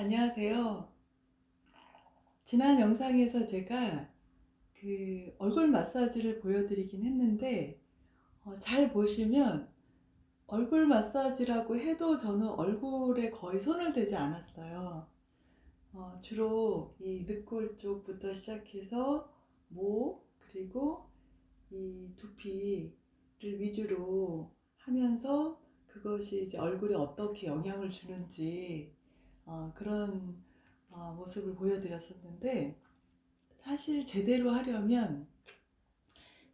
안녕하세요. 지난 영상에서 제가 그 얼굴 마사지를 보여드리긴 했는데, 잘 보시면 얼굴 마사지라고 해도 저는 얼굴에 거의 손을 대지 않았어요. 주로 이 늑골 쪽부터 시작해서 목, 그리고 이 두피를 위주로 하면서 그것이 이제 얼굴에 어떻게 영향을 주는지 그런 모습을 보여드렸었는데, 사실 제대로 하려면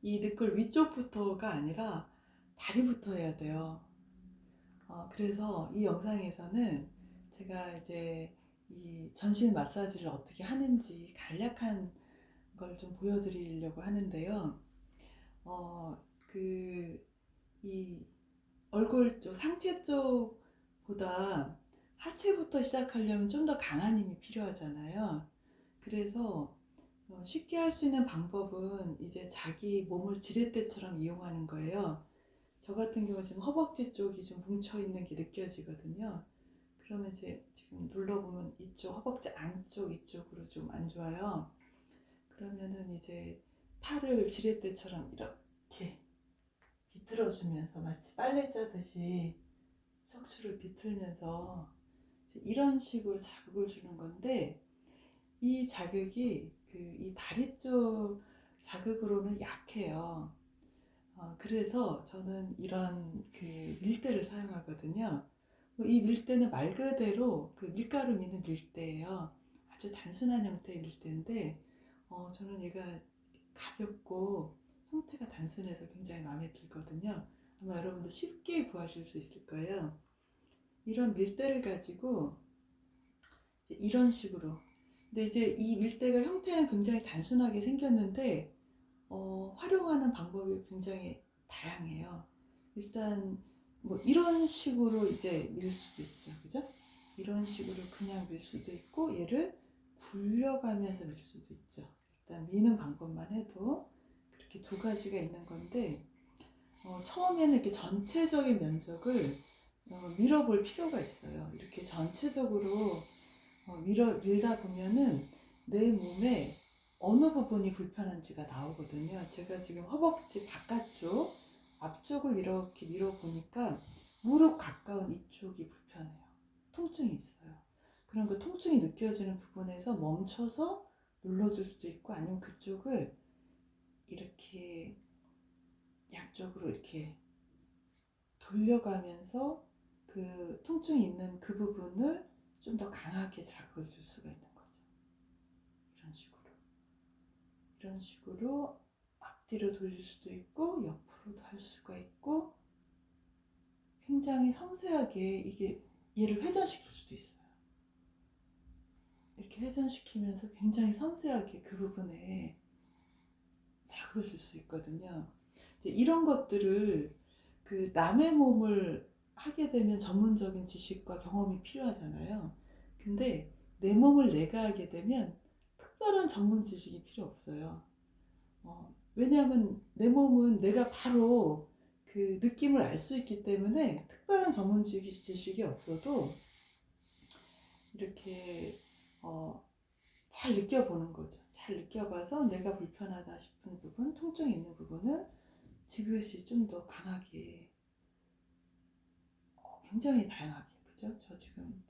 이 늑골 위쪽부터가 아니라 다리부터 해야 돼요. 그래서 이 영상에서는 제가 이제 이 전신 마사지를 어떻게 하는지 간략한 걸 좀 보여드리려고 하는데요. 그 이 얼굴 쪽, 상체 쪽보다 하체부터 시작하려면 좀 더 강한 힘이 필요하잖아요. 그래서 쉽게 할 수 있는 방법은 이제 자기 몸을 지렛대처럼 이용하는 거예요. 저 같은 경우 지금 허벅지 쪽이 좀 뭉쳐 있는 게 느껴지거든요. 그러면 이제 지금 눌러보면 이쪽 허벅지 안쪽 이쪽으로 좀 안 좋아요. 그러면은 이제 팔을 지렛대처럼 이렇게 비틀어주면서 마치 빨래 짜듯이 척추를 비틀면서 이런 식으로 자극을 주는 건데, 이 자극이 이 다리 쪽 자극으로는 약해요. 그래서 저는 이런 밀대를 사용하거든요. 이 밀대는 말 그대로 밀가루 미는 밀대예요. 아주 단순한 형태의 밀대인데, 저는 얘가 가볍고 형태가 단순해서 굉장히 마음에 들거든요. 아마 여러분도 쉽게 구하실 수 있을 거예요. 이런 밀대를 가지고 이제 이런 식으로. 근데 이제 이 밀대가 형태는 굉장히 단순하게 생겼는데, 활용하는 방법이 굉장히 다양해요. 일단 뭐 이런 식으로 이제 밀 수도 있죠, 그죠? 이런 식으로 그냥 밀 수도 있고, 얘를 굴려가면서 밀 수도 있죠. 일단 미는 방법만 해도 그렇게 두 가지가 있는 건데, 처음에는 이렇게 전체적인 면적을 밀어볼 필요가 있어요. 이렇게 전체적으로 밀다 보면은 내 몸에 어느 부분이 불편한지가 나오거든요. 제가 지금 허벅지 바깥쪽, 앞쪽을 이렇게 밀어보니까 무릎 가까운 이쪽이 불편해요. 통증이 있어요. 그럼 그 통증이 느껴지는 부분에서 멈춰서 눌러줄 수도 있고, 아니면 그쪽을 이렇게 양쪽으로 이렇게 돌려가면서 그 통증이 있는 그 부분을 좀 더 강하게 자극을 줄 수가 있는 거죠. 이런 식으로. 이런 식으로 앞뒤로 돌릴 수도 있고 옆으로도 할 수가 있고, 굉장히 섬세하게 이게 얘를 회전시킬 수도 있어요. 이렇게 회전시키면서 굉장히 섬세하게 그 부분에 자극을 줄 수 있거든요. 이제 이런 것들을 남의 몸을 하게 되면 전문적인 지식과 경험이 필요하잖아요. 근데 내 몸을 내가 하게 되면 특별한 전문 지식이 필요 없어요. 왜냐하면 내 몸은 내가 바로 그 느낌을 알 수 있기 때문에 특별한 전문 지식이 없어도 이렇게 잘 느껴보는 거죠. 잘 느껴봐서 내가 불편하다 싶은 부분, 통증이 있는 부분은 지그시 좀 더 강하게, 굉장히 다양하게, 그죠? 저 지금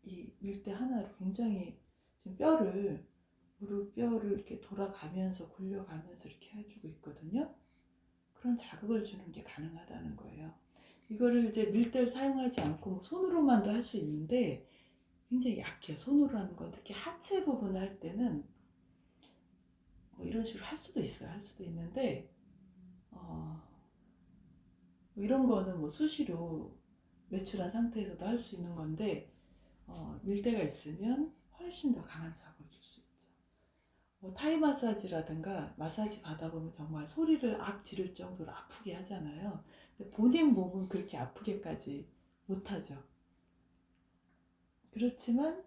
이 밀대 하나로 굉장히 지금 무릎 뼈를 이렇게 돌아가면서 굴려가면서 이렇게 해주고 있거든요. 그런 자극을 주는 게 가능하다는 거예요. 이거를 이제 밀대를 사용하지 않고 뭐 손으로만도 할 수 있는데 굉장히 약해요. 손으로 하는 건 특히 하체 부분을 할 때는 뭐 이런 식으로 할 수도 있어요. 할 수도 있는데 뭐 이런 거는 뭐 수시로 외출한 상태에서도 할 수 있는 건데, 밀대가 있으면 훨씬 더 강한 자극을 줄 수 있죠. 뭐 타이 마사지라든가 마사지 받아보면 정말 소리를 악 지를 정도로 아프게 하잖아요. 근데 본인 몸은 그렇게 아프게까지 못하죠. 그렇지만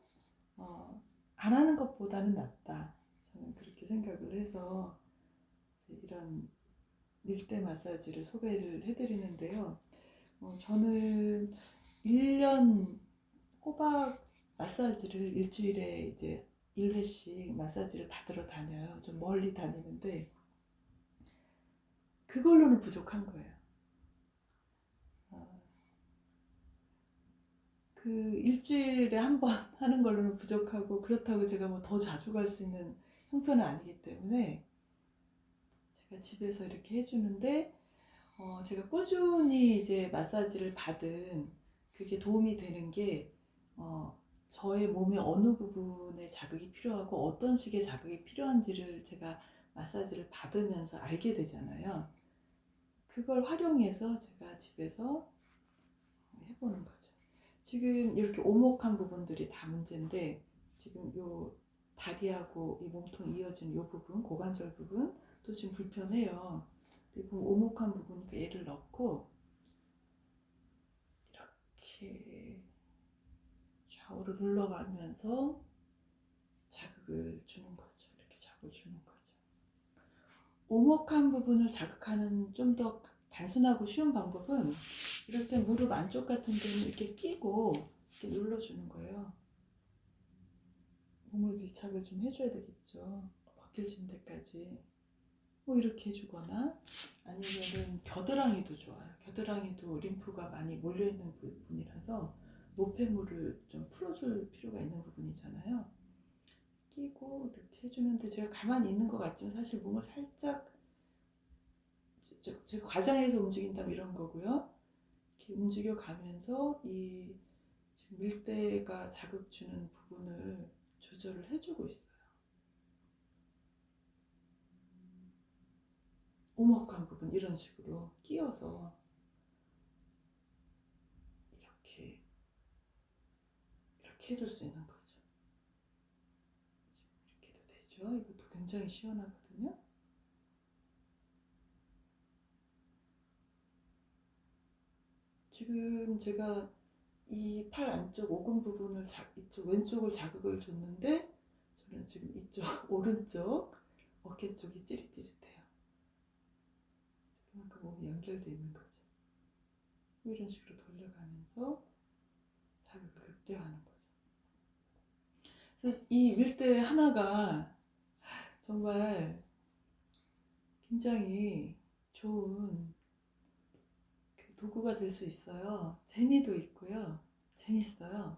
안 하는 것보다는 낫다. 저는 그렇게 생각을 해서 이런 밀대 마사지를 소개를 해드리는데요. 저는 1년 꼬박 마사지를 일주일에 이제 1회씩 마사지를 받으러 다녀요. 좀 멀리 다니는데 그걸로는 부족한 거예요. 어, 그 일주일에 한 번 하는 걸로는 부족하고, 그렇다고 제가 뭐 더 자주 갈 수 있는 형편은 아니기 때문에 제가 집에서 이렇게 해주는데, 제가 꾸준히 이제 마사지를 받은 그게 도움이 되는 게, 저의 몸의 어느 부분에 자극이 필요하고 어떤 식의 자극이 필요한지를 제가 마사지를 받으면서 알게 되잖아요. 그걸 활용해서 제가 집에서 해보는 거죠. 지금 이렇게 오목한 부분들이 다 문제인데, 지금 요 다리하고 이 몸통 이어지는 요 부분, 고관절 부분 또 지금 불편해요. 그리고 오목한 부분이니까 얘를 넣고 이렇게 좌우로 눌러가면서 자극을 주는 거죠. 이렇게 자극을 주는 거죠. 오목한 부분을 자극하는 좀 더 단순하고 쉬운 방법은, 이럴 때 무릎 안쪽 같은 데는 이렇게 끼고 이렇게 눌러주는 거예요. 몸을 밀착을 좀 해줘야 되겠죠. 벗겨진 데까지. 뭐 이렇게 해주거나, 아니면은 겨드랑이도 좋아요. 겨드랑이도 림프가 많이 몰려있는 부분이라서 노폐물을 좀 풀어줄 필요가 있는 부분이잖아요. 끼고 이렇게 해주는데, 제가 가만히 있는 것 같지만 사실 몸을 살짝, 제가 과장해서 움직인다면 이런 거고요. 이렇게 움직여 가면서 이 지금 밀대가 자극 주는 부분을 조절을 해주고 있어요. 오목한 부분 이런 식으로 끼워서 이렇게 해줄 수 있는 거죠. 이렇게도 되죠. 이것도 굉장히 시원하거든요. 지금 제가 이 팔 안쪽 오금 부분을 이쪽 왼쪽을 자극을 줬는데, 저는 지금 이쪽 오른쪽 어깨 쪽이 찌릿찌릿해요. 그만큼 몸이 연결되어 있는 거죠. 이런 식으로 돌려가면서 자극을 극대화하는 거죠. 그래서 이 밀대 하나가 정말 굉장히 좋은 그 도구가 될 수 있어요. 재미도 있고요. 재밌어요.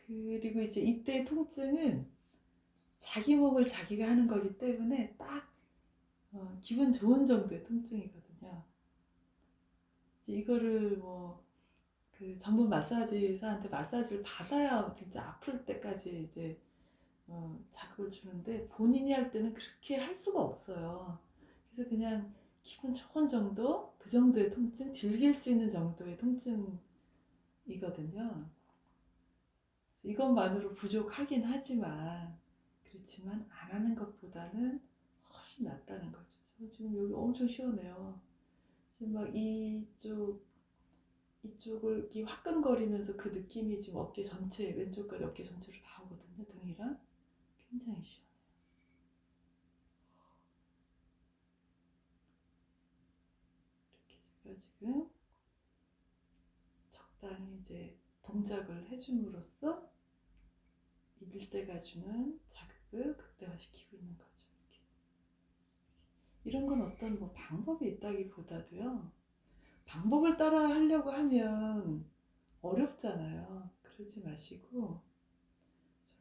그리고 이제 이때 통증은 자기 몸을 자기가 하는 거기 때문에 딱 기분 좋은 정도의 통증이거든요. 이제 이거를 뭐 그 전문 마사지사한테 마사지를 받아야 진짜 아플 때까지 이제 자극을 주는데, 본인이 할 때는 그렇게 할 수가 없어요. 그래서 그냥 기분 좋은 정도, 그 정도의 통증, 즐길 수 있는 정도의 통증이거든요. 이것만으로 부족하긴 하지만, 그렇지만 안 하는 것보다는 훨씬 낫다는 거죠. 지금 여기 엄청 시원해요. 지금 막 이쪽을 이렇게 화끈거리면서 그 느낌이 지금 어깨 전체, 왼쪽까지 어깨 전체로 다 오거든요. 등이랑 굉장히 시원해요. 이렇게 제가 지금 적당히 이제 동작을 해줌으로써 이 밀대가 주는 자극을 극대화시키고 있는 거죠. 이렇게. 이런 건 어떤 뭐 방법이 있다기보다도요, 방법을 따라 하려고 하면 어렵잖아요. 그러지 마시고,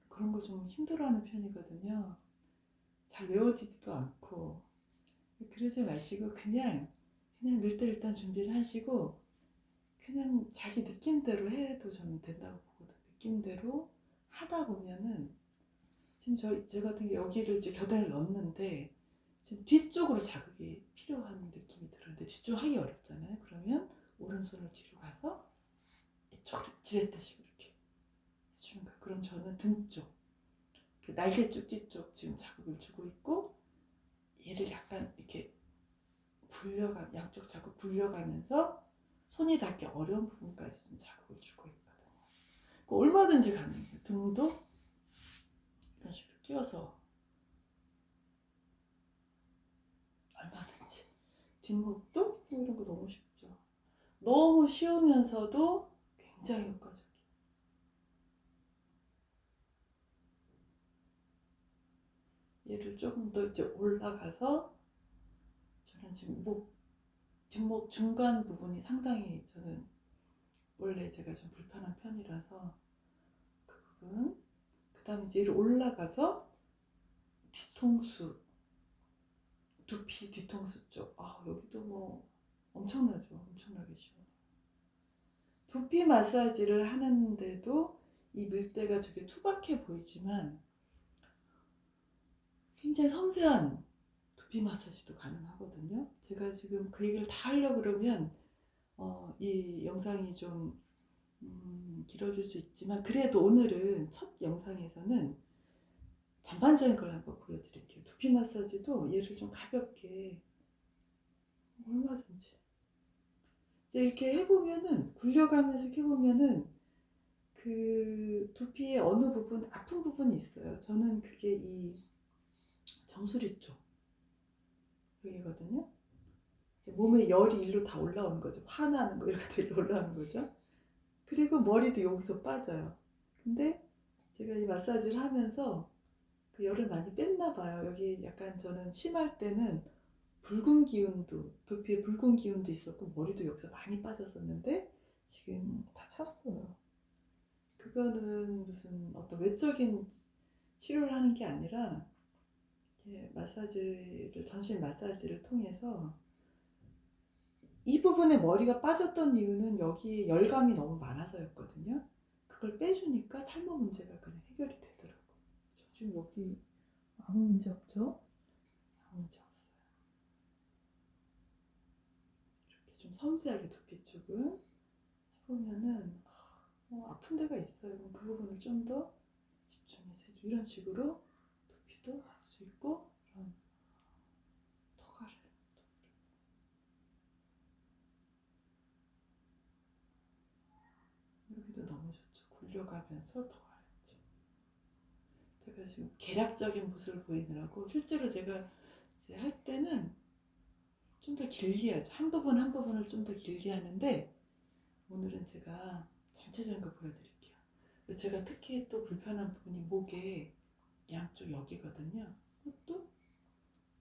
그런 거 좀 힘들어하는 편이거든요. 잘 외워지지도 않고. 그러지 마시고 그냥 밀대 일단 준비를 하시고, 그냥 자기 느낌대로 해도 저는 된다고 보거든요. 느낌대로 하다 보면은, 지금 저 같은 경우 여기를 이제 겨드랑이를 넣었는데 지금 뒤쪽으로 자극이 필요한 느낌이 들었는데, 뒤쪽 하기 어렵잖아요. 그러면 오른손을 뒤로 가서 이쪽으로 지렛대식으로 이렇게 해주는 거예요. 그럼 저는 등 쪽, 그 날개 쭉지 쪽 지금 자극을 주고 있고, 얘를 약간 이렇게 양쪽 자극 굴려가면서 손이 닿기 어려운 부분까지 지금 자극을 주고 있거든요. 얼마든지 가능해요. 등도 이런 식으로 끼워서 얼마든지, 뒷목도 이런 거 너무 쉽죠. 너무 쉬우면서도 굉장히 효과적이에요. 얘를 조금 더 이제 올라가서 저는 지금 뒷목 중간 부분이 상당히 저는 원래 제가 좀 불편한 편이라서 그 부분, 그 다음에 이제 얘를 올라가서 뒤통수, 두피 뒤통수 쪽, 여기도 뭐 엄청나죠. 엄청나게 시원해요. 두피 마사지를 하는데도 이 밀대가 되게 투박해 보이지만 굉장히 섬세한 두피 마사지도 가능하거든요. 제가 지금 그 얘기를 다 하려고 그러면 이 영상이 좀 길어질 수 있지만, 그래도 오늘은 첫 영상에서는 전반적인 걸 한번 보여드릴게요. 두피 마사지도 얘를 좀 가볍게 얼마든지 이제 이렇게 해보면은, 굴려가면서 이렇게 해보면은 그 두피의 어느 부분 아픈 부분이 있어요. 저는 그게 이 정수리 쪽 여기거든요. 이제 몸에 열이 일로 다 올라오는 거죠. 화나는 거 이렇게 다 일로 올라오는 거죠. 그리고 머리도 여기서 빠져요. 근데 제가 이 마사지를 하면서 그 열을 많이 뺐나 봐요. 여기 약간 저는 심할 때는 붉은 기운도, 두피에 붉은 기운도 있었고 머리도 여기서 많이 빠졌었는데 지금 다 찼어요. 그거는 무슨 어떤 외적인 치료를 하는 게 아니라 마사지를, 전신 마사지를 통해서, 이 부분에 머리가 빠졌던 이유는 여기에 열감이 너무 많아서였거든요. 그걸 빼주니까 탈모 문제가 그냥 해결이 되더라고요. 저 지금 여기 아무 문제 없죠? 아무 문제 없어요. 이렇게 좀 섬세하게 두피 쪽은 해보면은 아픈 데가 있어요. 그럼 그 부분을 좀 더 집중해서 해줘. 이런 식으로 두피도 할 수 있고, 이런 토가를, 여기도 너무 좋죠. 굴려가면서 토가를. 제가 지금 계략적인 모습을 보이느라고, 실제로 제가 이제 할 때는 좀 더 길게 하죠. 한 부분 한 부분을 좀 더 길게 하는데, 오늘은 제가 전체적인 거 보여드릴게요. 그리고 제가 특히 또 불편한 부분이 목에 양쪽 여기거든요. 그것도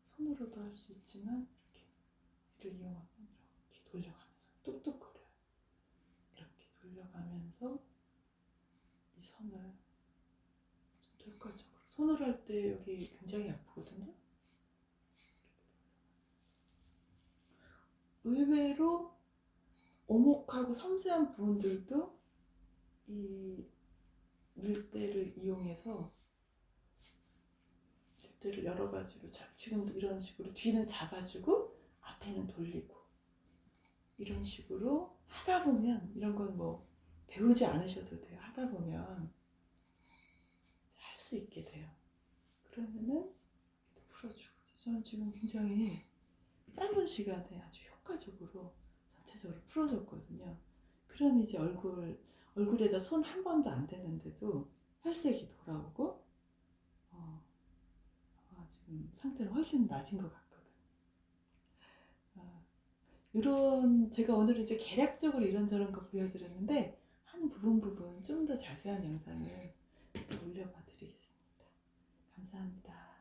손으로도 할 수 있지만 이렇게 이를 이용하면 이렇게 돌려가면서 뚝뚝거려요. 이렇게 돌려가면서 이 선을 좀 효과적으로, 손으로 할 때 여기 굉장히 아프거든요. 의외로 오목하고 섬세한 부분들도 이 밀대를 이용해서, 밀대를 여러 가지로, 지금도 이런 식으로 뒤는 잡아주고 앞에는 돌리고, 이런 식으로 하다 보면, 이런 건 뭐 배우지 않으셔도 돼요. 하다 보면 할 수 있게 돼요. 그러면은 풀어주고, 저는 지금 굉장히 짧은 시간에 아주 효과적으로 전체적으로 풀어줬거든요. 그럼 이제 얼굴에다 손 한 번도 안 대는데도 혈색이 돌아오고, 지금 상태는 훨씬 나아진 것 같거든요. 이런, 제가 오늘은 이제 계략적으로 이런저런 거 보여드렸는데, 한 부분 좀 더 자세한 영상을 올려봐 드리겠습니다. 감사합니다.